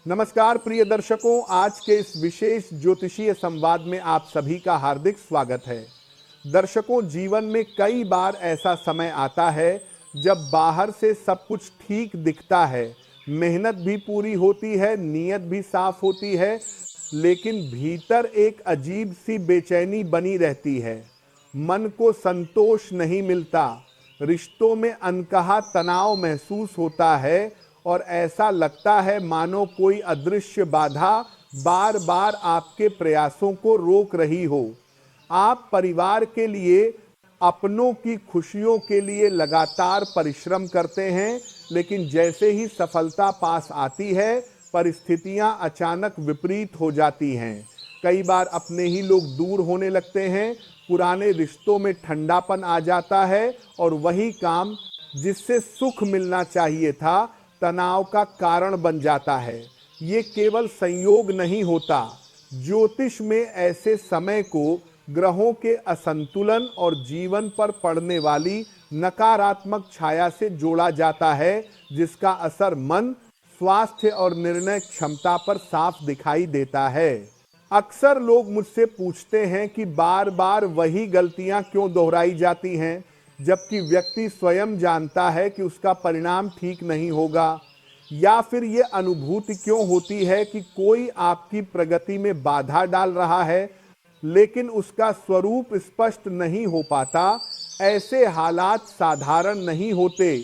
नमस्कार प्रिय दर्शकों, आज के इस विशेष ज्योतिषीय संवाद में आप सभी का हार्दिक स्वागत है। दर्शकों, जीवन में कई बार ऐसा समय आता है जब बाहर से सब कुछ ठीक दिखता है, मेहनत भी पूरी होती है, नीयत भी साफ होती है, लेकिन भीतर एक अजीब सी बेचैनी बनी रहती है। मन को संतोष नहीं मिलता, रिश्तों में अनकहा तनाव महसूस होता है और ऐसा लगता है मानो कोई अदृश्य बाधा बार बार आपके प्रयासों को रोक रही हो। आप परिवार के लिए, अपनों की खुशियों के लिए लगातार परिश्रम करते हैं, लेकिन जैसे ही सफलता पास आती है, परिस्थितियां अचानक विपरीत हो जाती हैं। कई बार अपने ही लोग दूर होने लगते हैं, पुराने रिश्तों में ठंडापन आ जाता है और वही काम जिससे सुख मिलना चाहिए था, तनाव का कारण बन जाता है। ये केवल संयोग नहीं होता। ज्योतिष में ऐसे समय को ग्रहों के असंतुलन और जीवन पर पड़ने वाली नकारात्मक छाया से जोड़ा जाता है, जिसका असर मन, स्वास्थ्य और निर्णय क्षमता पर साफ दिखाई देता है। अक्सर लोग मुझसे पूछते हैं कि बार बार वही गलतियां क्यों दोहराई जाती हैं, जबकि व्यक्ति स्वयं जानता है कि उसका परिणाम ठीक नहीं होगा। या फिर ये अनुभूति क्यों होती है कि कोई आपकी प्रगति में बाधा डाल रहा है, लेकिन उसका स्वरूप स्पष्ट नहीं हो पाता। ऐसे हालात साधारण नहीं होते।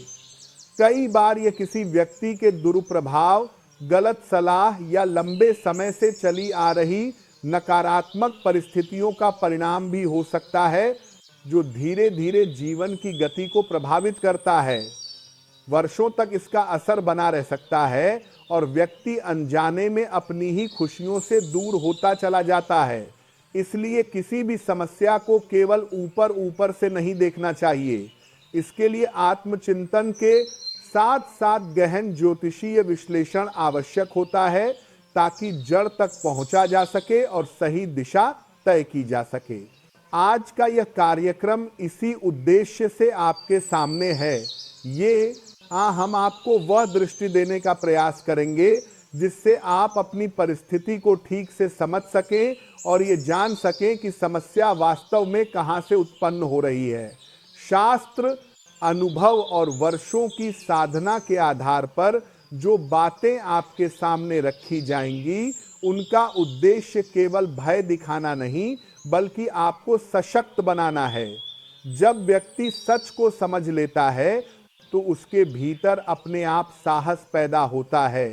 कई बार ये किसी व्यक्ति के दुष्प्रभाव, गलत सलाह या लंबे समय से चली आ रही नकारात्मक परिस्थितियों का परिणाम भी हो सकता है, जो धीरे धीरे जीवन की गति को प्रभावित करता है। वर्षों तक इसका असर बना रह सकता है और व्यक्ति अनजाने में अपनी ही खुशियों से दूर होता चला जाता है। इसलिए किसी भी समस्या को केवल ऊपर ऊपर से नहीं देखना चाहिए। इसके लिए आत्मचिंतन के साथ साथ गहन ज्योतिषीय विश्लेषण आवश्यक होता है, ताकि जड़ तक पहुंचा जा सके और सही दिशा तय की जा सके। आज का यह कार्यक्रम इसी उद्देश्य से आपके सामने है। हम आपको वह दृष्टि देने का प्रयास करेंगे जिससे आप अपनी परिस्थिति को ठीक से समझ सकें और ये जान सकें कि समस्या वास्तव में कहां से उत्पन्न हो रही है। शास्त्र, अनुभव और वर्षों की साधना के आधार पर जो बातें आपके सामने रखी जाएंगी, उनका उद्देश्य केवल भय दिखाना नहीं, बल्कि आपको सशक्त बनाना है। जब व्यक्ति सच को समझ लेता है, तो उसके भीतर अपने आप साहस पैदा होता है।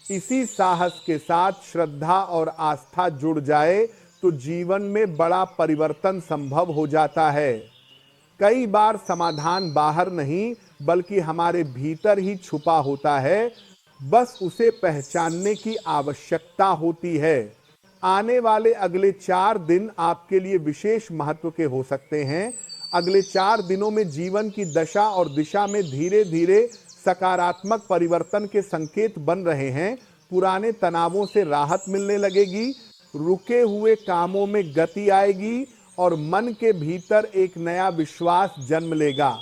इसी साहस के साथ श्रद्धा और आस्था जुड़ जाए तो जीवन में बड़ा परिवर्तन संभव हो जाता है। कई बार समाधान बाहर नहीं, बल्कि हमारे भीतर ही छुपा होता है, बस उसे पहचानने की आवश्यकता होती है। आने वाले अगले 4 दिन आपके लिए विशेष महत्व के हो सकते हैं। अगले 4 दिनों में जीवन की दशा और दिशा में धीरे धीरे सकारात्मक परिवर्तन के संकेत बन रहे हैं। पुराने तनावों से राहत मिलने लगेगी, रुके हुए कामों में गति आएगी और मन के भीतर एक नया विश्वास जन्म लेगा।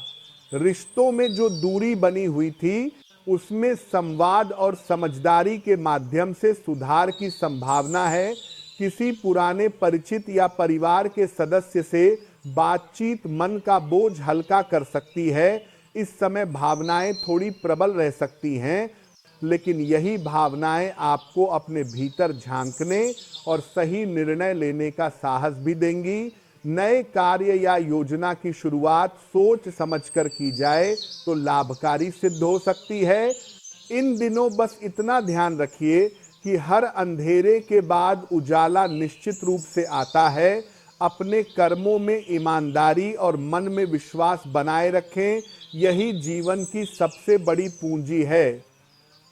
रिश्तों में जो दूरी बनी हुई थी, उसमें संवाद और समझदारी के माध्यम से सुधार की संभावना है। किसी पुराने परिचित या परिवार के सदस्य से बातचीत मन का बोझ हल्का कर सकती है। इस समय भावनाएं थोड़ी प्रबल रह सकती हैं, लेकिन यही भावनाएं आपको अपने भीतर झांकने और सही निर्णय लेने का साहस भी देंगी। नए कार्य या योजना की शुरुआत सोच समझकर की जाए तो लाभकारी सिद्ध हो सकती है। इन दिनों बस इतना ध्यान रखिए कि हर अंधेरे के बाद उजाला निश्चित रूप से आता है। अपने कर्मों में ईमानदारी और मन में विश्वास बनाए रखें, यही जीवन की सबसे बड़ी पूंजी है।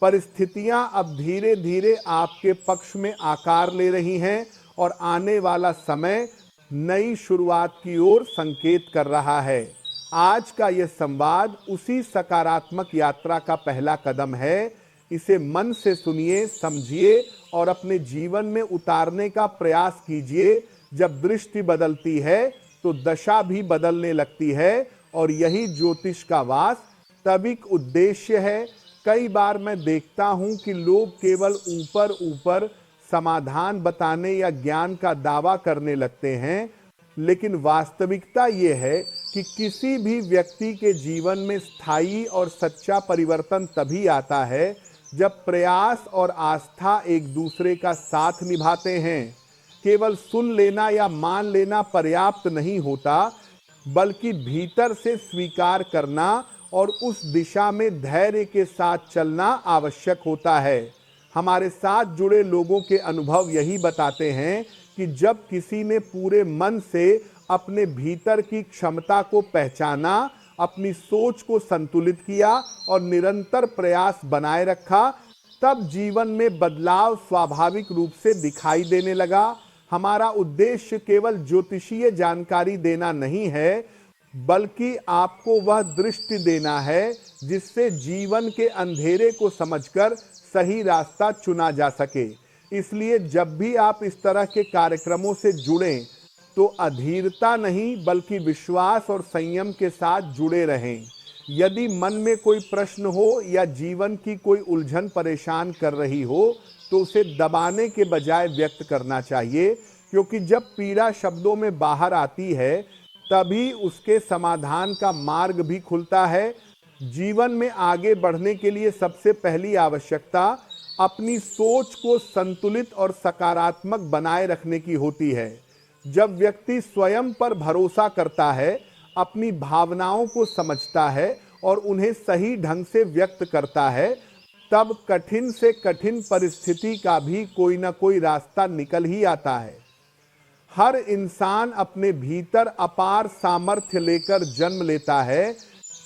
परिस्थितियां अब धीरे धीरे आपके पक्ष में आकार ले रही हैं और आने वाला समय नई शुरुआत की ओर संकेत कर रहा है। आज का यह संवाद उसी सकारात्मक यात्रा का पहला कदम है। इसे मन से सुनिए, समझिए और अपने जीवन में उतारने का प्रयास कीजिए। जब दृष्टि बदलती है तो दशा भी बदलने लगती है और यही ज्योतिष का वास्तविक उद्देश्य है। कई बार मैं देखता हूं कि लोग केवल ऊपर ऊपर समाधान बताने या ज्ञान का दावा करने लगते हैं, लेकिन वास्तविकता ये है कि किसी भी व्यक्ति के जीवन में स्थायी और सच्चा परिवर्तन तभी आता है जब प्रयास और आस्था एक दूसरे का साथ निभाते हैं। केवल सुन लेना या मान लेना पर्याप्त नहीं होता, बल्कि भीतर से स्वीकार करना और उस दिशा में धैर्य के साथ चलना आवश्यक होता है। हमारे साथ जुड़े लोगों के अनुभव यही बताते हैं कि जब किसी ने पूरे मन से अपने भीतर की क्षमता को पहचाना, अपनी सोच को संतुलित किया और निरंतर प्रयास बनाए रखा, तब जीवन में बदलाव स्वाभाविक रूप से दिखाई देने लगा। हमारा उद्देश्य केवल ज्योतिषीय जानकारी देना नहीं है, बल्कि आपको वह दृष्टि देना है जिससे जीवन के अंधेरे को समझकर सही रास्ता चुना जा सके। इसलिए जब भी आप इस तरह के कार्यक्रमों से जुड़ें तो अधीरता नहीं बल्कि विश्वास और संयम के साथ जुड़े रहें। यदि मन में कोई प्रश्न हो या जीवन की कोई उलझन परेशान कर रही हो तो उसे दबाने के बजाय व्यक्त करना चाहिए, क्योंकि जब पीड़ा शब्दों में बाहर आती है तभी उसके समाधान का मार्ग भी खुलता है। जीवन में आगे बढ़ने के लिए सबसे पहली आवश्यकता अपनी सोच को संतुलित और सकारात्मक बनाए रखने की होती है। जब व्यक्ति स्वयं पर भरोसा करता है, अपनी भावनाओं को समझता है और उन्हें सही ढंग से व्यक्त करता है, तब कठिन से कठिन परिस्थिति का भी कोई ना कोई रास्ता निकल ही आता है। हर इंसान अपने भीतर अपार सामर्थ्य लेकर जन्म लेता है,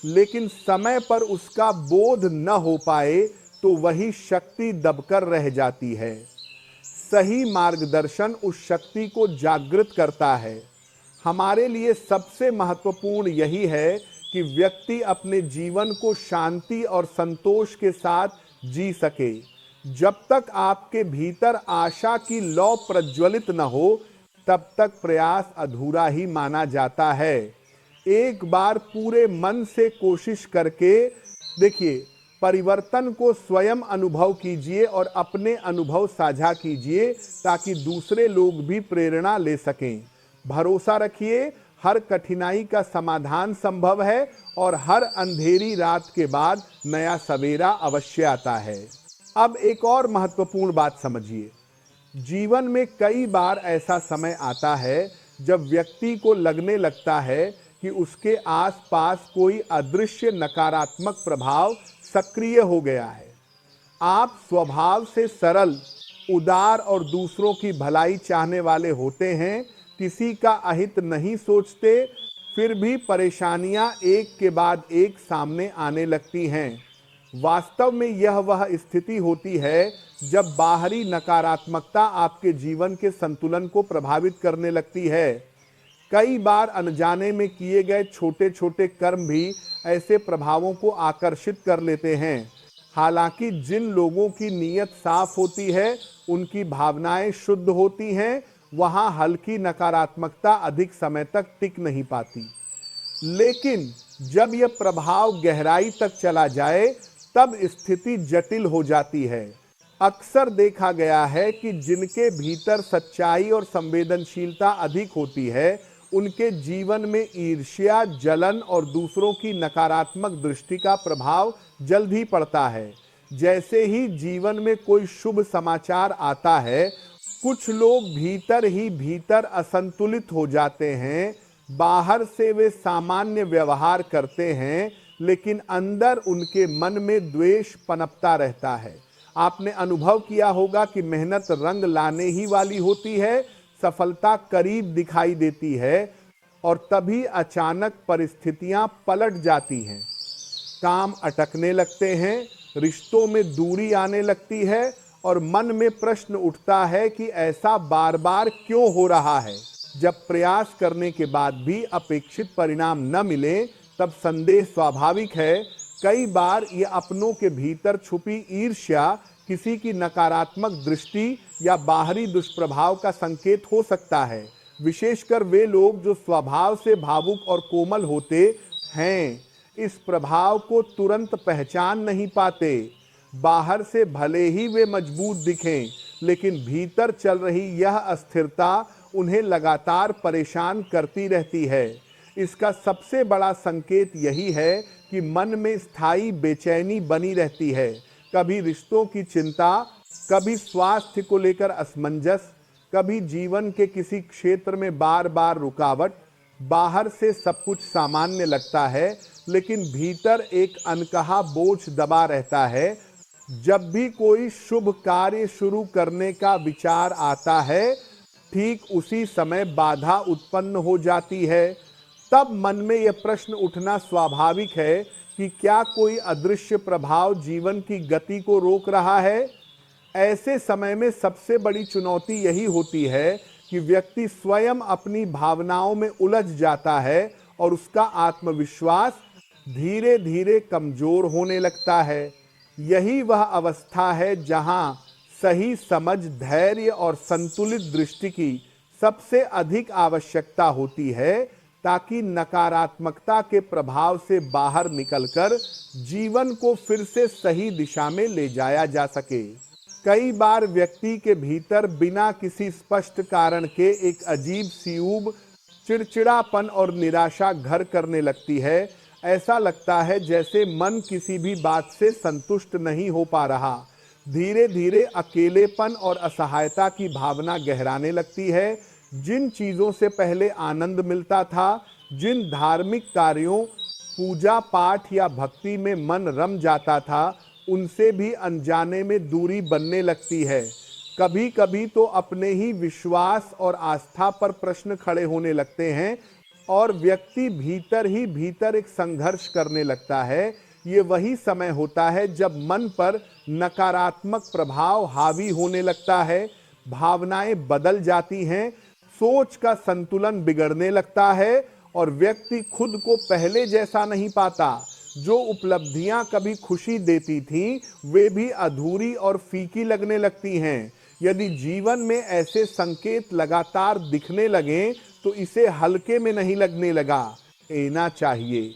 लेकिन समय पर उसका बोध न हो पाए तो वही शक्ति दबकर रह जाती है। सही मार्गदर्शन उस शक्ति को जागृत करता है। हमारे लिए सबसे महत्वपूर्ण यही है कि व्यक्ति अपने जीवन को शांति और संतोष के साथ जी सके। जब तक आपके भीतर आशा की लौ प्रज्वलित न हो, तब तक प्रयास अधूरा ही माना जाता है। एक बार पूरे मन से कोशिश करके देखिए, परिवर्तन को स्वयं अनुभव कीजिए और अपने अनुभव साझा कीजिए ताकि दूसरे लोग भी प्रेरणा ले सकें। भरोसा रखिए, हर कठिनाई का समाधान संभव है और हर अंधेरी रात के बाद नया सवेरा अवश्य आता है। अब एक और महत्वपूर्ण बात समझिए। जीवन में कई बार ऐसा समय आता है जब व्यक्ति को लगने लगता है कि उसके आसपास कोई अदृश्य नकारात्मक प्रभाव सक्रिय हो गया है। आप स्वभाव से सरल, उदार और दूसरों की भलाई चाहने वाले होते हैं, किसी का अहित नहीं सोचते, फिर भी परेशानियां एक के बाद एक सामने आने लगती हैं। वास्तव में यह वह स्थिति होती है जब बाहरी नकारात्मकता आपके जीवन के संतुलन को प्रभावित करने लगती है। कई बार अनजाने में किए गए छोटे छोटे कर्म भी ऐसे प्रभावों को आकर्षित कर लेते हैं। हालांकि जिन लोगों की नीयत साफ होती है, उनकी भावनाएं शुद्ध होती हैं, वहां हल्की नकारात्मकता अधिक समय तक टिक नहीं पाती। लेकिन जब यह प्रभाव गहराई तक चला जाए तब स्थिति जटिल हो जाती है। अक्सर देखा गया है कि जिनके भीतर सच्चाई और संवेदनशीलता अधिक होती है, उनके जीवन में ईर्ष्या, जलन और दूसरों की नकारात्मक दृष्टि का प्रभाव जल्द ही पड़ता है। जैसे ही जीवन में कोई शुभ समाचार आता है, कुछ लोग भीतर ही भीतर असंतुलित हो जाते हैं। बाहर से वे सामान्य व्यवहार करते हैं, लेकिन अंदर उनके मन में द्वेष पनपता रहता है। आपने अनुभव किया होगा कि मेहनत रंग लाने ही वाली होती है, सफलता करीब दिखाई देती है और तभी अचानक परिस्थितियां पलट जाती हैं। काम अटकने लगते हैं, रिश्तों में दूरी आने लगती है और मन में प्रश्न उठता है कि ऐसा बार बार क्यों हो रहा है। जब प्रयास करने के बाद भी अपेक्षित परिणाम न मिले, तब संदेह स्वाभाविक है। कई बार ये अपनों के भीतर छुपी ईर्ष्या, किसी की नकारात्मक दृष्टि या बाहरी दुष्प्रभाव का संकेत हो सकता है। विशेषकर वे लोग जो स्वभाव से भावुक और कोमल होते हैं। इस प्रभाव को तुरंत पहचान नहीं पाते। बाहर से भले ही वे मजबूत दिखें, लेकिन भीतर चल रही यह अस्थिरता उन्हें लगातार परेशान करती रहती है। इसका सबसे बड़ा संकेत यही है कि मन में स्थायी बेचैनी बनी रहती है। कभी रिश्तों की चिंता, कभी स्वास्थ्य को लेकर असमंजस, कभी जीवन के किसी क्षेत्र में बार बार रुकावट। बाहर से सब कुछ सामान्य लगता है, लेकिन भीतर एक अनकहा बोझ दबा रहता है। जब भी कोई शुभ कार्य शुरू करने का विचार आता है, ठीक उसी समय बाधा उत्पन्न हो जाती है। तब मन में यह प्रश्न उठना स्वाभाविक है कि क्या कोई अदृश्य प्रभाव जीवन की गति को रोक रहा है। ऐसे समय में सबसे बड़ी चुनौती यही होती है कि व्यक्ति स्वयं अपनी भावनाओं में उलझ जाता है और उसका आत्मविश्वास धीरे धीरे कमजोर होने लगता है। यही वह अवस्था है जहां सही समझ, धैर्य और संतुलित दृष्टि की सबसे अधिक आवश्यकता होती है, ताकि नकारात्मकता के प्रभाव से बाहर निकलकर जीवन को फिर से सही दिशा में ले जाया जा सके। कई बार व्यक्ति के भीतर बिना किसी स्पष्ट कारण के एक अजीब सी ऊब, चिड़चिड़ापन और निराशा घर करने लगती है। ऐसा लगता है जैसे मन किसी भी बात से संतुष्ट नहीं हो पा रहा। धीरे धीरे अकेलेपन और असहायता की भावना गहराने लगती है। जिन चीज़ों से पहले आनंद मिलता था, जिन धार्मिक कार्यों, पूजा पाठ या भक्ति में मन रम जाता था, उनसे भी अनजाने में दूरी बनने लगती है। कभी कभी तो अपने ही विश्वास और आस्था पर प्रश्न खड़े होने लगते हैं और व्यक्ति भीतर ही भीतर एक संघर्ष करने लगता है। ये वही समय होता है जब मन पर नकारात्मक प्रभाव हावी होने लगता है, भावनाएं बदल जाती हैं, सोच का संतुलन बिगड़ने लगता है और व्यक्ति खुद को पहले जैसा नहीं पाता। जो उपलब्धियां कभी खुशी देती थीं, वे भी अधूरी और फीकी लगने लगती हैं। यदि जीवन में ऐसे संकेत लगातार दिखने लगें, तो इसे हल्के में नहीं लगने लेना चाहिए।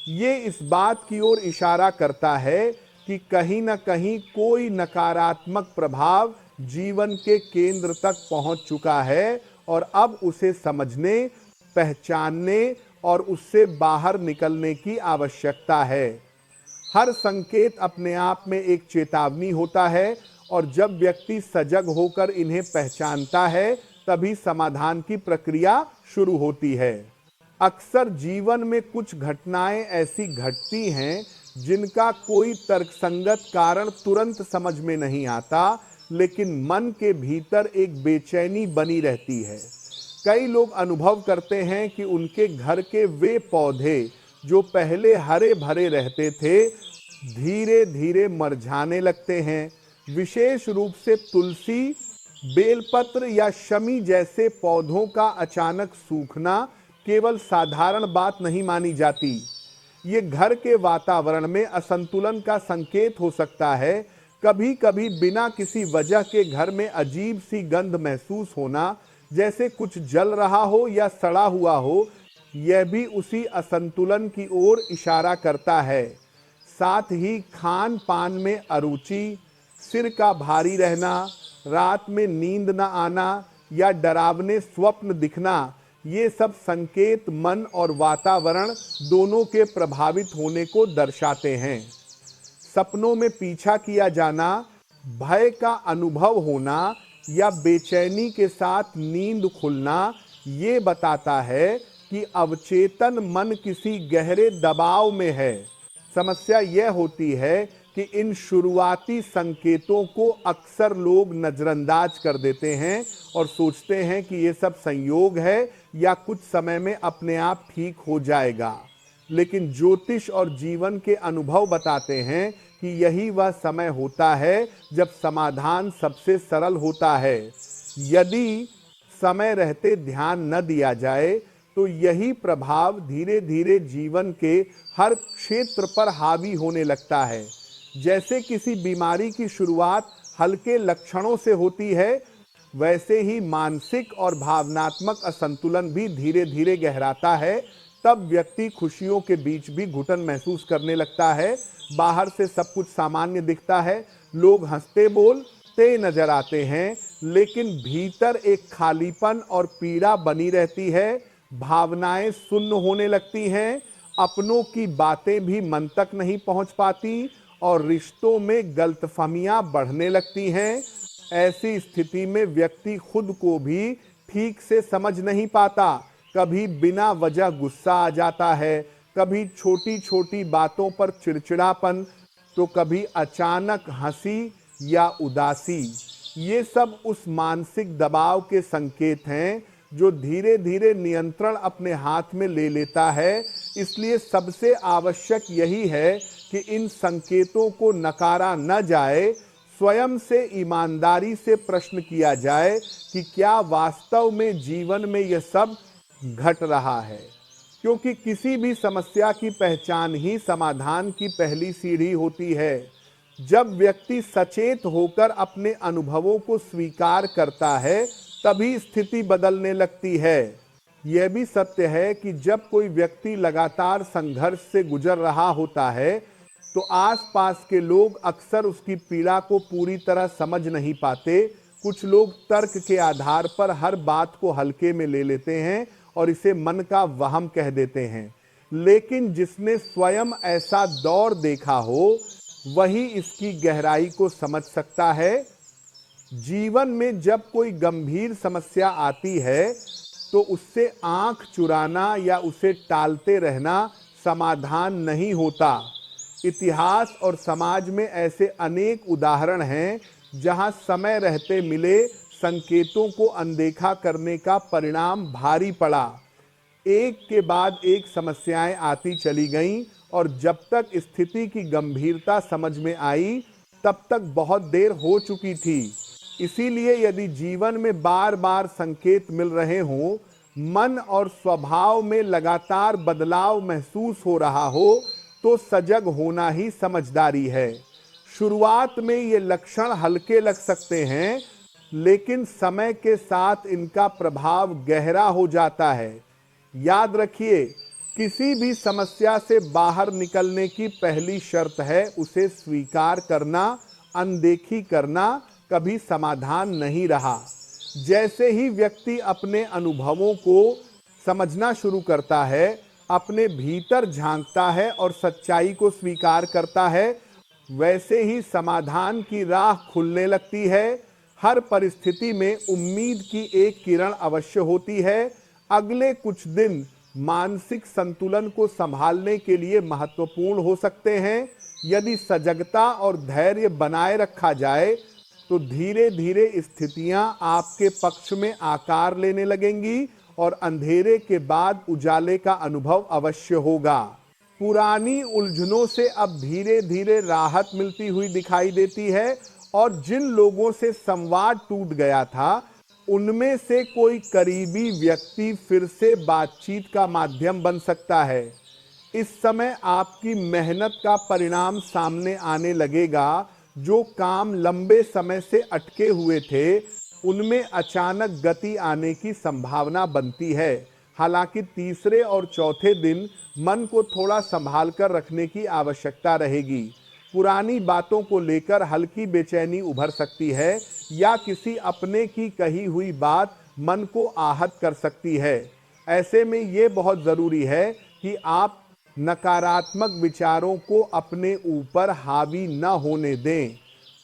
ये इस बात की ओर इशारा करता है कि कहीं न कहीं कोई नकारात्मक प्रभाव जीवन के केंद्र तक पहुंच चुका है और अब उसे समझने, पहचानने और उससे बाहर निकलने की आवश्यकता है। हर संकेत अपने आप में एक चेतावनी होता है और जब व्यक्ति सजग होकर इन्हें पहचानता है, तभी समाधान की प्रक्रिया शुरू होती है। अक्सर जीवन में कुछ घटनाएं ऐसी घटती हैं जिनका कोई तर्कसंगत कारण तुरंत समझ में नहीं आता, लेकिन मन के भीतर एक बेचैनी बनी रहती है। कई लोग अनुभव करते हैं कि उनके घर के वे पौधे जो पहले हरे भरे रहते थे, धीरे धीरे मरझाने लगते हैं। विशेष रूप से तुलसी, बेलपत्र या शमी जैसे पौधों का अचानक सूखना केवल साधारण बात नहीं मानी जाती। ये घर के वातावरण में असंतुलन का संकेत हो सकता है। कभी कभी बिना किसी वजह के घर में अजीब सी गंध महसूस होना, जैसे कुछ जल रहा हो या सड़ा हुआ हो, यह भी उसी असंतुलन की ओर इशारा करता है। साथ ही खान पान में अरुचि, सिर का भारी रहना, रात में नींद न आना या डरावने स्वप्न दिखना, ये सब संकेत मन और वातावरण दोनों के प्रभावित होने को दर्शाते हैं। सपनों में पीछा किया जाना, भय का अनुभव होना या बेचैनी के साथ नींद खुलना, ये बताता है कि अवचेतन मन किसी गहरे दबाव में है। समस्या यह होती है कि इन शुरुआती संकेतों को अक्सर लोग नजरअंदाज कर देते हैं और सोचते हैं कि ये सब संयोग है या कुछ समय में अपने आप ठीक हो जाएगा। लेकिन ज्योतिष और जीवन के अनुभव बताते हैं कि यही वह समय होता है जब समाधान सबसे सरल होता है। यदि समय रहते ध्यान न दिया जाए, तो यही प्रभाव धीरे धीरे जीवन के हर क्षेत्र पर हावी होने लगता है। जैसे किसी बीमारी की शुरुआत हल्के लक्षणों से होती है, वैसे ही मानसिक और भावनात्मक असंतुलन भी धीरे धीरे गहराता है, तब व्यक्ति खुशियों के बीच भी घुटन महसूस करने लगता है। बाहर से सब कुछ सामान्य दिखता है, लोग हंसते बोलते नजर आते हैं, लेकिन भीतर एक खालीपन और पीड़ा बनी रहती है। भावनाएं सुन्न होने लगती हैं, अपनों की बातें भी मन तक नहीं पहुंच पाती और रिश्तों में गलतफहमियां बढ़ने लगती हैं। ऐसी स्थिति में व्यक्ति खुद को भी ठीक से समझ नहीं पाता। कभी बिना वजह गुस्सा आ जाता है, कभी छोटी छोटी बातों पर चिड़चिड़ापन, तो कभी अचानक हंसी या उदासी। ये सब उस मानसिक दबाव के संकेत हैं जो धीरे धीरे नियंत्रण अपने हाथ में ले लेता है। इसलिए सबसे आवश्यक यही है कि इन संकेतों को नकारा न जाए। स्वयं से ईमानदारी से प्रश्न किया जाए कि क्या वास्तव में जीवन में यह सब घट रहा है, क्योंकि किसी भी समस्या की पहचान ही समाधान की पहली सीढ़ी होती है। जब व्यक्ति सचेत होकर अपने अनुभवों को स्वीकार करता है, तभी स्थिति बदलने लगती है। यह भी सत्य है कि जब कोई व्यक्ति लगातार संघर्ष से गुजर रहा होता है, तो आसपास के लोग अक्सर उसकी पीड़ा को पूरी तरह समझ नहीं पाते। कुछ लोग तर्क के आधार पर हर बात को हल्के में ले लेते हैं और इसे मन का वहम कह देते हैं। लेकिन जिसने स्वयं ऐसा दौर देखा हो, वही इसकी गहराई को समझ सकता है। जीवन में जब कोई गंभीर समस्या आती है, तो उससे आंख चुराना या उसे टालते रहना समाधान नहीं होता। इतिहास और समाज में ऐसे अनेक उदाहरण हैं जहां समय रहते मिले संकेतों को अनदेखा करने का परिणाम भारी पड़ा। एक के बाद एक समस्याएं आती चली गईं और जब तक स्थिति की गंभीरता समझ में आई, तब तक बहुत देर हो चुकी थी। इसीलिए यदि जीवन में बार बार संकेत मिल रहे हों, मन और स्वभाव में लगातार बदलाव महसूस हो रहा हो, तो सजग होना ही समझदारी है। शुरुआत में ये लक्षण हल्के लग सकते हैं, लेकिन समय के साथ इनका प्रभाव गहरा हो जाता है। याद रखिए, किसी भी समस्या से बाहर निकलने की पहली शर्त है उसे स्वीकार करना। अनदेखी करना कभी समाधान नहीं रहा। जैसे ही व्यक्ति अपने अनुभवों को समझना शुरू करता है, अपने भीतर झांकता है और सच्चाई को स्वीकार करता है, वैसे ही समाधान की राह खुलने लगती है। हर परिस्थिति में उम्मीद की एक किरण अवश्य होती है। अगले कुछ दिन मानसिक संतुलन को संभालने के लिए महत्वपूर्ण हो सकते हैं। यदि सजगता और धैर्य बनाए रखा जाए, तो धीरे धीरे स्थितियां आपके पक्ष में आकार लेने लगेंगी और अंधेरे के बाद उजाले का अनुभव अवश्य होगा। पुरानी उलझनों से अब धीरे धीरे राहत मिलती हुई दिखाई देती है और जिन लोगों से संवाद टूट गया था, उनमें से कोई करीबी व्यक्ति फिर से बातचीत का माध्यम बन सकता है। इस समय आपकी मेहनत का परिणाम सामने आने लगेगा। जो काम लंबे समय से अटके हुए थे, उनमें अचानक गति आने की संभावना बनती है। हालांकि तीसरे और चौथे दिन मन को थोड़ा संभाल कर रखने की आवश्यकता रहेगी। पुरानी बातों को लेकर हल्की बेचैनी उभर सकती है या किसी अपने की कही हुई बात मन को आहत कर सकती है। ऐसे में ये बहुत ज़रूरी है कि आप नकारात्मक विचारों को अपने ऊपर हावी न होने दें।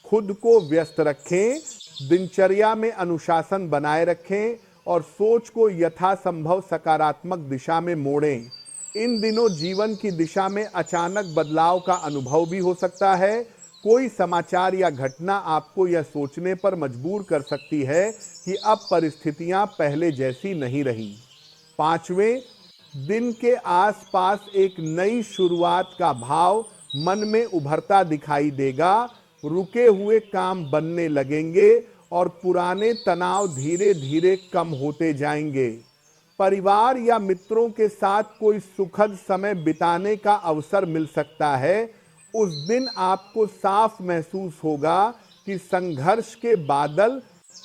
खुद को व्यस्त रखें, दिनचर्या में अनुशासन बनाए रखें और सोच को यथासंभव सकारात्मक दिशा में मोड़ें। इन दिनों जीवन की दिशा में अचानक बदलाव का अनुभव भी हो सकता है। कोई समाचार या घटना आपको यह सोचने पर मजबूर कर सकती है कि अब परिस्थितियां पहले जैसी नहीं रही। पांचवें दिन के आसपास एक नई शुरुआत का भाव मन में उभरता दिखाई देगा। रुके हुए काम बनने लगेंगे और पुराने तनाव धीरे धीरे कम होते जाएंगे। परिवार या मित्रों के साथ कोई सुखद समय बिताने का अवसर मिल सकता है। उस दिन आपको साफ महसूस होगा कि संघर्ष के बादल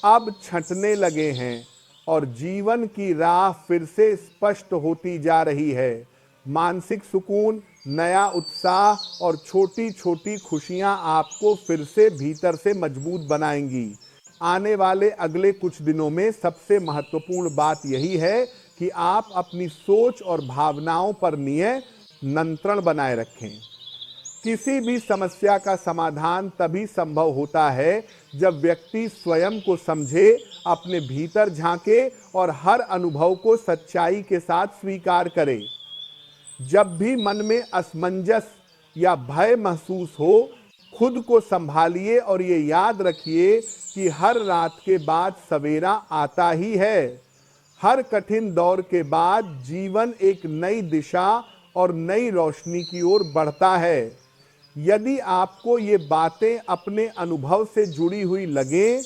अब छंटने लगे हैं और जीवन की राह फिर से स्पष्ट होती जा रही है। मानसिक सुकून, नया उत्साह और छोटी छोटी खुशियां आपको फिर से भीतर से मजबूत बनाएंगी। आने वाले अगले कुछ दिनों में सबसे महत्वपूर्ण बात यही है कि आप अपनी सोच और भावनाओं पर नियंत्रण बनाए रखें। किसी भी समस्या का समाधान तभी संभव होता है जब व्यक्ति स्वयं को समझे, अपने भीतर झांके और हर अनुभव को सच्चाई के साथ स्वीकार करे। जब भी मन में असमंजस या भय महसूस हो, खुद को संभालिए और ये याद रखिए कि हर रात के बाद सवेरा आता ही है। हर कठिन दौर के बाद जीवन एक नई दिशा और नई रोशनी की ओर बढ़ता है। यदि आपको ये बातें अपने अनुभव से जुड़ी हुई लगें,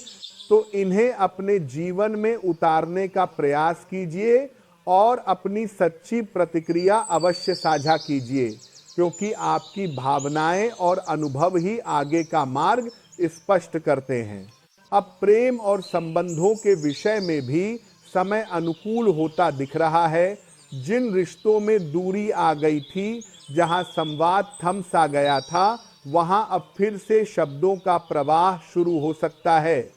तो इन्हें अपने जीवन में उतारने का प्रयास कीजिए और अपनी सच्ची प्रतिक्रिया अवश्य साझा कीजिए, क्योंकि आपकी भावनाएं और अनुभव ही आगे का मार्ग स्पष्ट करते हैं। अब प्रेम और संबंधों के विषय में भी समय अनुकूल होता दिख रहा है। जिन रिश्तों में दूरी आ गई थी, जहां संवाद थम सा गया था, वहां अब फिर से शब्दों का प्रवाह शुरू हो सकता है।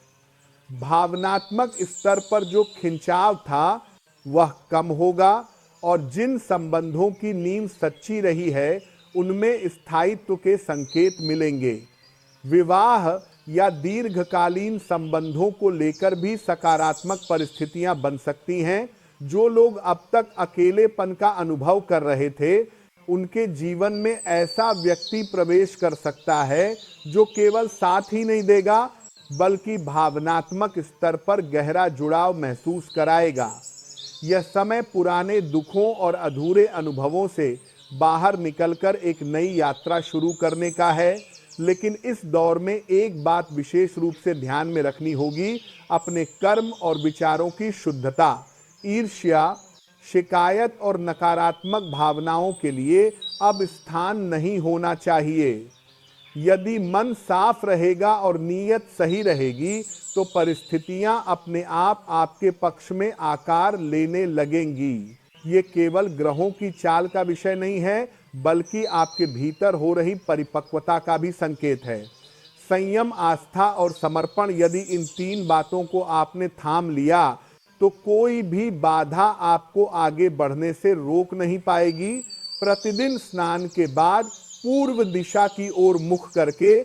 भावनात्मक स्तर पर जो खिंचाव था वह कम होगा और जिन संबंधों की नींव सच्ची रही है, उनमें स्थायित्व के संकेत मिलेंगे। विवाह या दीर्घकालीन संबंधों को लेकर भी सकारात्मक परिस्थितियां बन सकती हैं। जो लोग अब तक अकेलेपन का अनुभव कर रहे थे, उनके जीवन में ऐसा व्यक्ति प्रवेश कर सकता है जो केवल साथ ही नहीं देगा, बल्कि भावनात्मक स्तर पर गहरा जुड़ाव महसूस कराएगा। यह समय पुराने दुखों और अधूरे अनुभवों से बाहर निकलकर एक नई यात्रा शुरू करने का है। लेकिन इस दौर में एक बात विशेष रूप से ध्यान में रखनी होगी, अपने कर्म और विचारों की शुद्धता। ईर्ष्या, शिकायत और नकारात्मक भावनाओं के लिए अब स्थान नहीं होना चाहिए। यदि मन साफ रहेगा और नीयत सही रहेगी, तो परिस्थितियां अपने आप आपके पक्ष में आकार लेने लगेंगी। ये केवल ग्रहों की चाल का विषय नहीं है, बल्कि आपके भीतर हो रही परिपक्वता का भी संकेत है। संयम, आस्था और समर्पण, यदि इन तीन बातों को आपने थाम लिया, तो कोई भी बाधा आपको आगे बढ़ने से रोक नहीं पाएगी। प्रतिदिन स्नान के बाद पूर्व दिशा की ओर मुख करके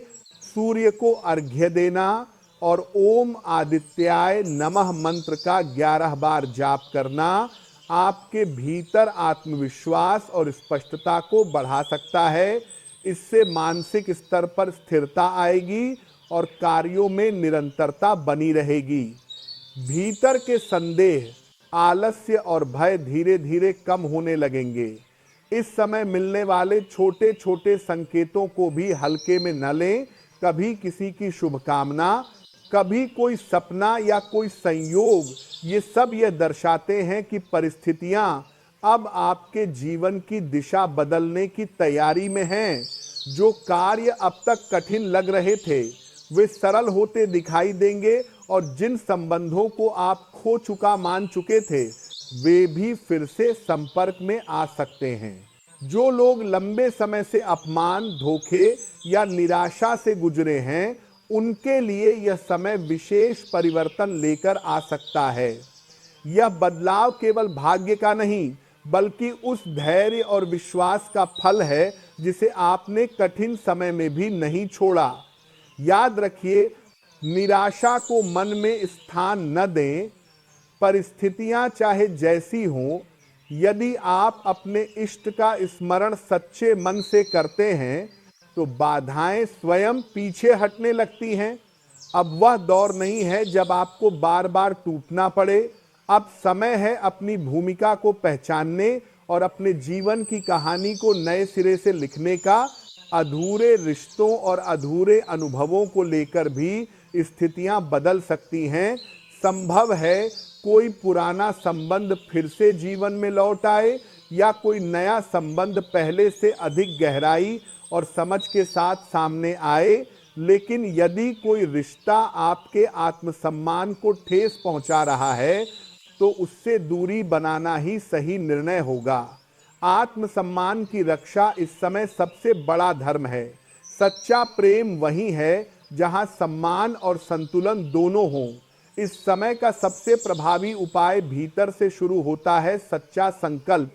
सूर्य को अर्घ्य देना और ओम आदित्याय नमः मंत्र का 11 बार जाप करना आपके भीतर आत्मविश्वास और स्पष्टता को बढ़ा सकता है। इससे मानसिक स्तर पर स्थिरता आएगी और कार्यों में निरंतरता बनी रहेगी। भीतर के संदेह, आलस्य और भय धीरे धीरे कम होने लगेंगे। इस समय मिलने वाले छोटे छोटे संकेतों को भी हल्के में न लें। कभी किसी की शुभकामना, कभी कोई सपना या कोई संयोग, ये सब यह दर्शाते हैं कि परिस्थितियां अब आपके जीवन की दिशा बदलने की तैयारी में हैं। जो कार्य अब तक कठिन लग रहे थे, वे सरल होते दिखाई देंगे और जिन संबंधों को आप खो चुका मान चुके थे, वे भी फिर से संपर्क में आ सकते हैं। जो लोग लंबे समय से अपमान, धोखे या निराशा से गुजरे हैं, उनके लिए यह समय विशेष परिवर्तन लेकर आ सकता है। यह बदलाव केवल भाग्य का नहीं, बल्कि उस धैर्य और विश्वास का फल है जिसे आपने कठिन समय में भी नहीं छोड़ा। याद रखिए, निराशा को मन में स्थान न दें। परिस्थितियां चाहे जैसी हों, यदि आप अपने इष्ट का स्मरण सच्चे मन से करते हैं, तो बाधाएं स्वयं पीछे हटने लगती हैं। अब वह दौर नहीं है जब आपको बार बार टूटना पड़े। अब समय है अपनी भूमिका को पहचानने और अपने जीवन की कहानी को नए सिरे से लिखने का। अधूरे रिश्तों और अधूरे अनुभवों को लेकर भी स्थितियां बदल सकती हैं। संभव है कोई पुराना संबंध फिर से जीवन में लौट आए या कोई नया संबंध पहले से अधिक गहराई और समझ के साथ सामने आए। लेकिन यदि कोई रिश्ता आपके आत्मसम्मान को ठेस पहुंचा रहा है, तो उससे दूरी बनाना ही सही निर्णय होगा। आत्मसम्मान की रक्षा इस समय सबसे बड़ा धर्म है। सच्चा प्रेम वही है जहां सम्मान और संतुलन दोनों हों। इस समय का सबसे प्रभावी उपाय भीतर से शुरू होता है। सच्चा संकल्प।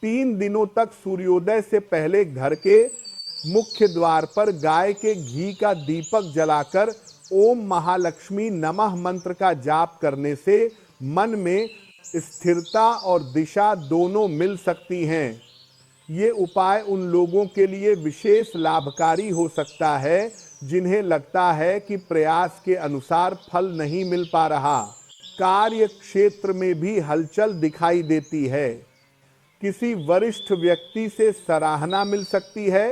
3 दिनों तक सूर्योदय से पहले घर के मुख्य द्वार पर गाय के घी का दीपक जलाकर ओम महालक्ष्मी नमः मंत्र का जाप करने से मन में स्थिरता और दिशा दोनों मिल सकती हैं। ये उपाय उन लोगों के लिए विशेष लाभकारी हो सकता है जिन्हें लगता है कि प्रयास के अनुसार फल नहीं मिल पा रहा। कार्य क्षेत्र में भी हलचल दिखाई देती है। किसी वरिष्ठ व्यक्ति से सराहना मिल सकती है।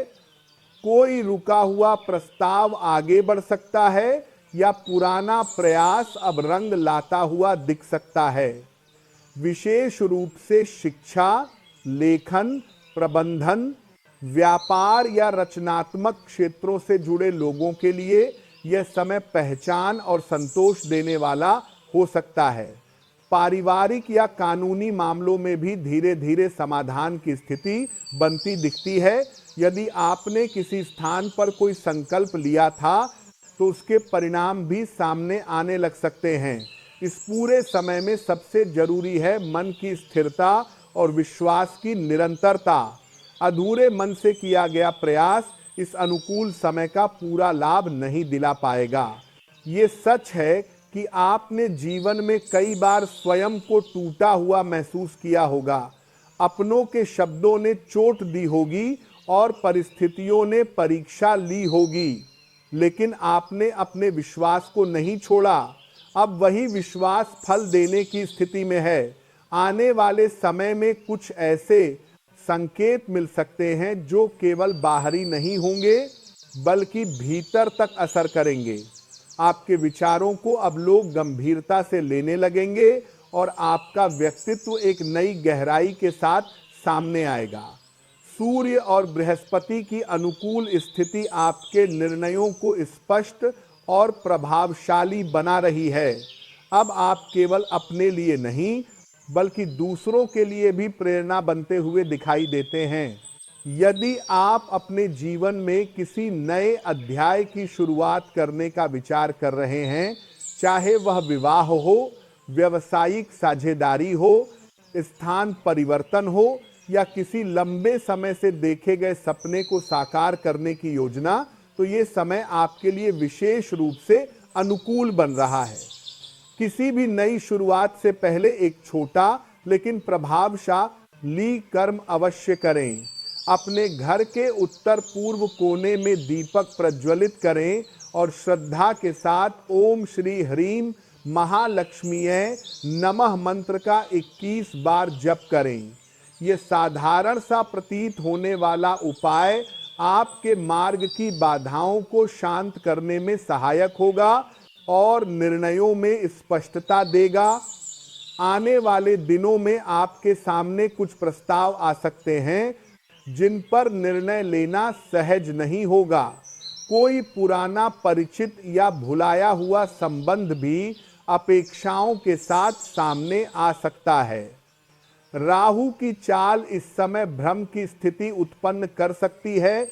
कोई रुका हुआ प्रस्ताव आगे बढ़ सकता है या पुराना प्रयास अब रंग लाता हुआ दिख सकता है। विशेष रूप से शिक्षा, लेखन, प्रबंधन, व्यापार या रचनात्मक क्षेत्रों से जुड़े लोगों के लिए यह समय पहचान और संतोष देने वाला हो सकता है। पारिवारिक या कानूनी मामलों में भी धीरे धीरे समाधान की स्थिति बनती दिखती है। यदि आपने किसी स्थान पर कोई संकल्प लिया था तो उसके परिणाम भी सामने आने लग सकते हैं। इस पूरे समय में सबसे जरूरी है मन की स्थिरता और विश्वास की निरंतरता। अधूरे मन से किया गया प्रयास इस अनुकूल समय का पूरा लाभ नहीं दिला पाएगा। ये सच है कि आपने जीवन में कई बार स्वयं को टूटा हुआ महसूस किया होगा। अपनों के शब्दों ने चोट दी होगी और परिस्थितियों ने परीक्षा ली होगी, लेकिन आपने अपने विश्वास को नहीं छोड़ा। अब वही विश्वास फल देने की स्थिति में है। आने वाले समय में कुछ ऐसे संकेत मिल सकते हैं जो केवल बाहरी नहीं होंगे बल्कि भीतर तक असर करेंगे। आपके विचारों को अब लोग गंभीरता से लेने लगेंगे और आपका व्यक्तित्व एक नई गहराई के साथ सामने आएगा। सूर्य और बृहस्पति की अनुकूल स्थिति आपके निर्णयों को स्पष्ट और प्रभावशाली बना रही है। अब आप केवल अपने लिए नहीं बल्कि दूसरों के लिए भी प्रेरणा बनते हुए दिखाई देते हैं। यदि आप अपने जीवन में किसी नए अध्याय की शुरुआत करने का विचार कर रहे हैं, चाहे वह विवाह हो, व्यावसायिक साझेदारी हो, स्थान परिवर्तन हो या किसी लंबे समय से देखे गए सपने को साकार करने की योजना, तो ये समय आपके लिए विशेष रूप से अनुकूल बन रहा है। किसी भी नई शुरुआत से पहले एक छोटा लेकिन प्रभावशाली कर्म अवश्य करें। अपने घर के उत्तर पूर्व कोने में दीपक प्रज्वलित करें और श्रद्धा के साथ ओम श्री ह्रीम महालक्ष्मीये नमः मंत्र का 21 बार जप करें। यह साधारण सा प्रतीत होने वाला उपाय आपके मार्ग की बाधाओं को शांत करने में सहायक होगा और निर्णयों में स्पष्टता देगा। आने वाले दिनों में आपके सामने कुछ प्रस्ताव आ सकते हैं जिन पर निर्णय लेना सहज नहीं होगा। कोई पुराना परिचित या भुलाया हुआ संबंध भी अपेक्षाओं के साथ सामने आ सकता है। राहु की चाल इस समय भ्रम की स्थिति उत्पन्न कर सकती है,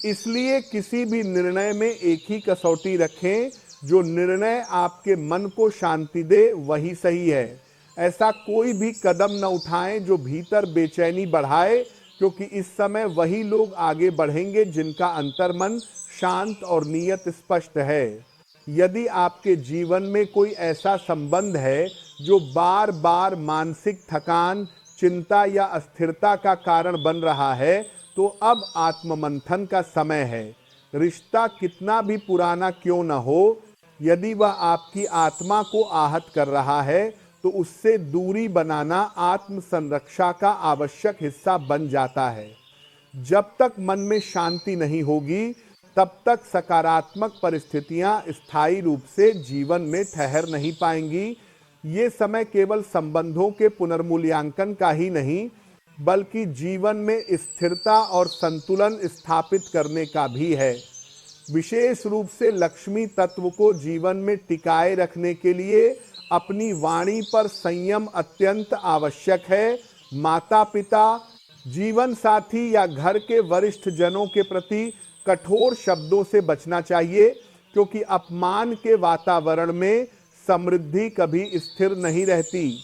इसलिए किसी भी निर्णय में एक ही कसौटी रखें। जो निर्णय आपके मन को शांति दे वही सही है। ऐसा कोई भी कदम न उठाएं जो भीतर बेचैनी बढ़ाए, क्योंकि इस समय वही लोग आगे बढ़ेंगे जिनका अंतर्मन शांत और नियत स्पष्ट है। यदि आपके जीवन में कोई ऐसा संबंध है जो बार बार मानसिक थकान, चिंता या अस्थिरता का कारण बन रहा है, तो अब आत्ममंथन का समय है। रिश्ता कितना भी पुराना क्यों न हो, यदि वह आपकी आत्मा को आहत कर रहा है तो उससे दूरी बनाना आत्म संरक्षा का आवश्यक हिस्सा बन जाता है। जब तक मन में शांति नहीं होगी तब तक सकारात्मक परिस्थितियां स्थायी रूप से जीवन में ठहर नहीं पाएंगी। ये समय केवल संबंधों के पुनर्मूल्यांकन का ही नहीं बल्कि जीवन में स्थिरता और संतुलन स्थापित करने का भी है। विशेष रूप से लक्ष्मी तत्व को जीवन में टिकाए रखने के लिए अपनी वाणी पर संयम अत्यंत आवश्यक है। माता पिता, जीवन साथी या घर के वरिष्ठ जनों के प्रति कठोर शब्दों से बचना चाहिए, क्योंकि अपमान के वातावरण में समृद्धि कभी स्थिर नहीं रहती।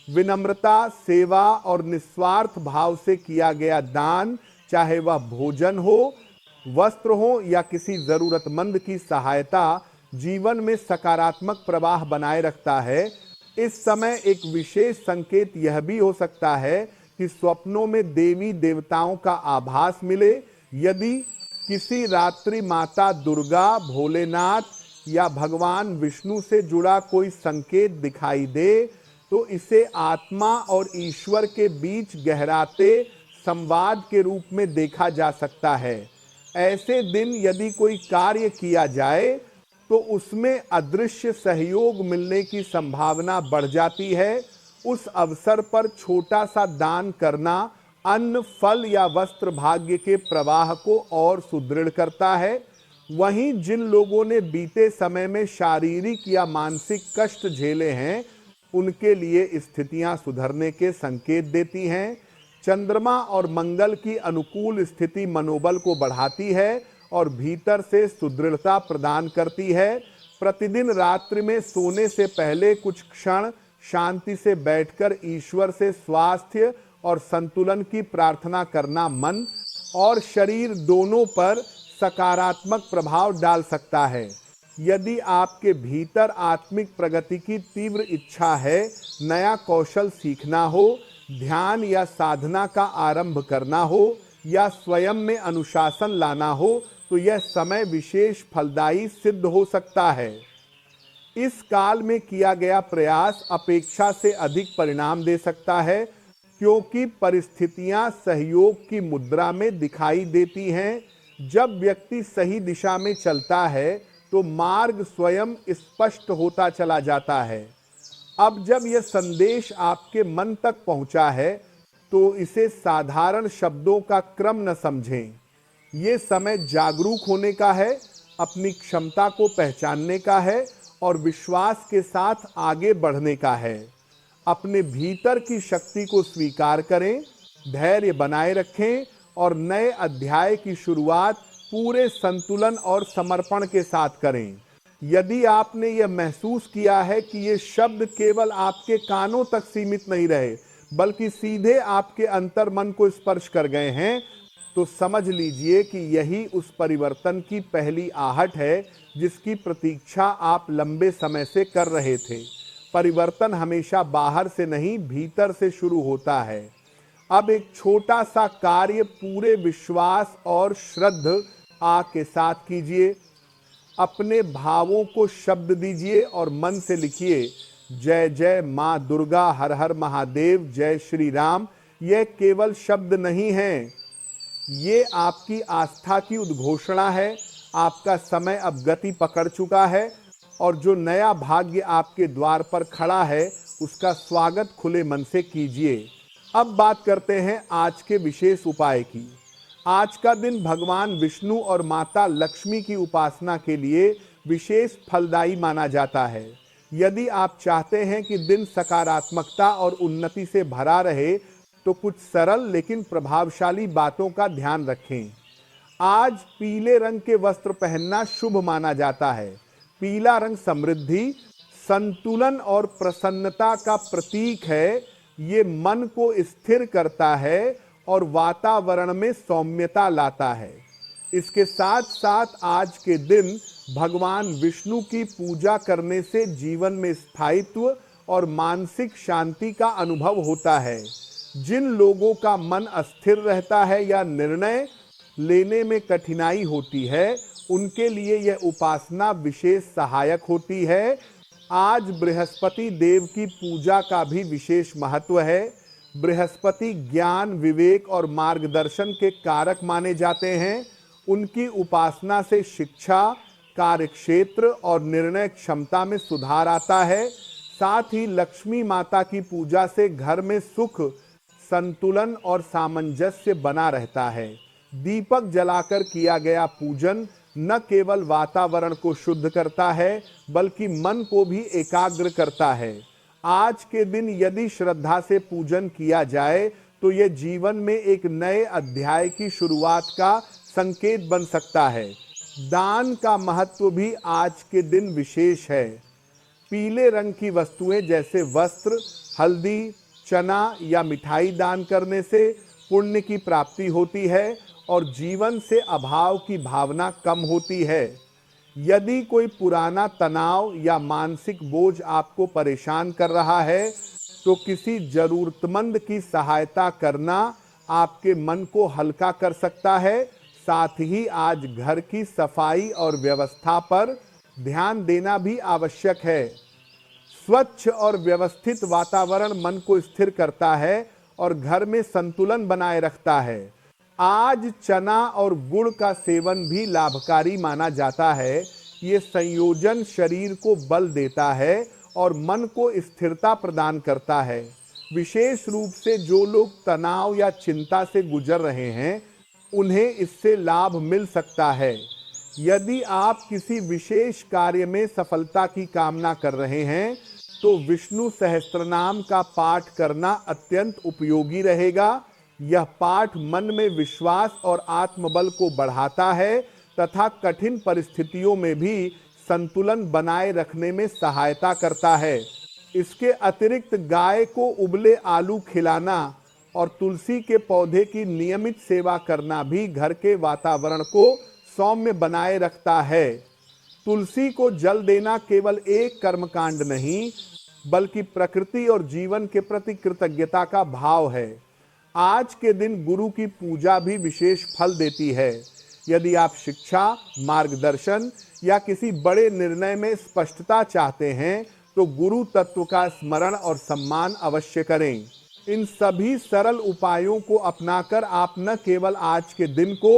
विनम्रता, सेवा और निस्वार्थ भाव से किया गया दान, चाहे वह भोजन हो, वस्त्र हो या किसी जरूरतमंद की सहायता, जीवन में सकारात्मक प्रवाह बनाए रखता है। इस समय एक विशेष संकेत यह भी हो सकता है कि स्वप्नों में देवी देवताओं का आभास मिले। यदि किसी रात्रि माता दुर्गा, भोलेनाथ या भगवान विष्णु से जुड़ा कोई संकेत दिखाई दे, तो इसे आत्मा और ईश्वर के बीच गहराते संवाद के रूप में देखा जा सकता है। ऐसे दिन यदि कोई कार्य किया जाए तो उसमें अदृश्य सहयोग मिलने की संभावना बढ़ जाती है। उस अवसर पर छोटा सा दान करना अन्न, फल या वस्त्र भाग्य के प्रवाह को और सुदृढ़ करता है। वहीं जिन लोगों ने बीते समय में शारीरिक या मानसिक कष्ट झेले हैं, उनके लिए स्थितियां सुधरने के संकेत देती हैं। चंद्रमा और मंगल की अनुकूल स्थिति मनोबल को बढ़ाती है और भीतर से सुदृढ़ता प्रदान करती है। प्रतिदिन रात्रि में सोने से पहले कुछ क्षण शांति से बैठकर ईश्वर से स्वास्थ्य और संतुलन की प्रार्थना करना मन और शरीर दोनों पर सकारात्मक प्रभाव डाल सकता है। यदि आपके भीतर आत्मिक प्रगति की तीव्र इच्छा है, नया कौशल सीखना हो, ध्यान या साधना का आरंभ करना हो या स्वयं में अनुशासन लाना हो, तो यह समय विशेष फलदायी सिद्ध हो सकता है। इस काल में किया गया प्रयास अपेक्षा से अधिक परिणाम दे सकता है, क्योंकि परिस्थितियां सहयोग की मुद्रा में दिखाई देती हैं। जब व्यक्ति सही दिशा में चलता है तो मार्ग स्वयं स्पष्ट होता चला जाता है। अब जब यह संदेश आपके मन तक पहुंचा है तो इसे साधारण शब्दों का क्रम न समझें। ये समय जागरूक होने का है, अपनी क्षमता को पहचानने का है और विश्वास के साथ आगे बढ़ने का है। अपने भीतर की शक्ति को स्वीकार करें, धैर्य बनाए रखें और नए अध्याय की शुरुआत पूरे संतुलन और समर्पण के साथ करें। यदि आपने यह महसूस किया है कि ये शब्द केवल आपके कानों तक सीमित नहीं रहे, बल्कि सीधे आपके अंतर्मन को स्पर्श कर गए हैं, तो समझ लीजिए कि यही उस परिवर्तन की पहली आहट है जिसकी प्रतीक्षा आप लंबे समय से कर रहे थे। परिवर्तन हमेशा बाहर से नहीं, भीतर से शुरू होता है। अब एक छोटा सा कार्य पूरे विश्वास और श्रद्धा के साथ कीजिए। अपने भावों को शब्द दीजिए और मन से लिखिए, जय जय माँ दुर्गा, हर हर महादेव, जय श्री राम। यह केवल शब्द नहीं हैं, ये आपकी आस्था की उद्घोषणा है। आपका समय अब गति पकड़ चुका है और जो नया भाग्य आपके द्वार पर खड़ा है, उसका स्वागत खुले मन से कीजिए। अब बात करते हैं आज के विशेष उपाय की। आज का दिन भगवान विष्णु और माता लक्ष्मी की उपासना के लिए विशेष फलदायी माना जाता है। यदि आप चाहते हैं कि दिन सकारात्मकता और उन्नति से भरा रहे, तो कुछ सरल लेकिन प्रभावशाली बातों का ध्यान रखें। आज पीले रंग के वस्त्र पहनना शुभ माना जाता है। पीला रंग समृद्धि, संतुलन और प्रसन्नता का प्रतीक है। ये मन को स्थिर करता है और वातावरण में सौम्यता लाता है। इसके साथ साथ आज के दिन भगवान विष्णु की पूजा करने से जीवन में स्थायित्व और मानसिक शांति का अनुभव होता है। जिन लोगों का मन अस्थिर रहता है या निर्णय लेने में कठिनाई होती है, उनके लिए यह उपासना विशेष सहायक होती है। आज बृहस्पति देव की पूजा का भी विशेष महत्व है। बृहस्पति ज्ञान, विवेक और मार्गदर्शन के कारक माने जाते हैं। उनकी उपासना से शिक्षा, कार्यक्षेत्र और निर्णय क्षमता में सुधार आता है। साथ ही लक्ष्मी माता की पूजा से घर में सुख, संतुलन और सामंजस्य बना रहता है। दीपक जलाकर किया गया पूजन न केवल वातावरण को शुद्ध करता है बल्कि मन को भी एकाग्र करता है। आज के दिन यदि श्रद्धा से पूजन किया जाए तो यह जीवन में एक नए अध्याय की शुरुआत का संकेत बन सकता है। दान का महत्व भी आज के दिन विशेष है। पीले रंग की वस्तुएं जैसे वस्त्र, हल्दी, चना या मिठाई दान करने से पुण्य की प्राप्ति होती है और जीवन से अभाव की भावना कम होती है। यदि कोई पुराना तनाव या मानसिक बोझ आपको परेशान कर रहा है तो किसी जरूरतमंद की सहायता करना आपके मन को हल्का कर सकता है। साथ ही आज घर की सफाई और व्यवस्था पर ध्यान देना भी आवश्यक है। स्वच्छ और व्यवस्थित वातावरण मन को स्थिर करता है और घर में संतुलन बनाए रखता है। आज चना और गुड़ का सेवन भी लाभकारी माना जाता है। ये संयोजन शरीर को बल देता है और मन को स्थिरता प्रदान करता है। विशेष रूप से जो लोग तनाव या चिंता से गुजर रहे हैं उन्हें इससे लाभ मिल सकता है। यदि आप किसी विशेष कार्य में सफलता की कामना कर रहे हैं तो विष्णु सहस्त्रनाम का पाठ करना अत्यंत उपयोगी रहेगा। यह पाठ मन में विश्वास और आत्मबल को बढ़ाता है तथा कठिन परिस्थितियों में भी संतुलन बनाए रखने में सहायता करता है। इसके अतिरिक्त गाय को उबले आलू खिलाना और तुलसी के पौधे की नियमित सेवा करना भी घर के वातावरण को सौम्य बनाए रखता है। तुलसी को जल देना केवल एक कर्मकांड नहीं बल्कि प्रकृति और जीवन के प्रति कृतज्ञता का भाव है। आज के दिन गुरु की पूजा भी विशेष फल देती है। यदि आप शिक्षा, मार्गदर्शन या किसी बड़े निर्णय में स्पष्टता चाहते हैं तो गुरु तत्व का स्मरण और सम्मान अवश्य करें। इन सभी सरल उपायों को अपनाकर आप न केवल आज के दिन को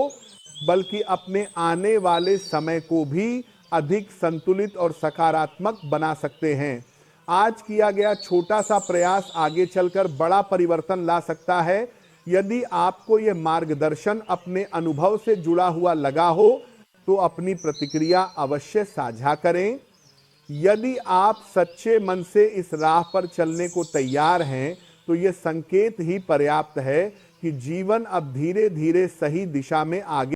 बल्कि अपने आने वाले समय को भी अधिक संतुलित और सकारात्मक बना सकते हैं। आज किया गया छोटा सा प्रयास आगे चलकर बड़ा परिवर्तन ला सकता है। यदि आपको यह मार्गदर्शन अपने अनुभव से जुड़ा हुआ लगा हो तो अपनी प्रतिक्रिया अवश्य साझा करें। यदि आप सच्चे मन से इस राह पर चलने को तैयार हैं तो यह संकेत ही पर्याप्त है कि जीवन अब धीरे धीरे सही दिशा में आगे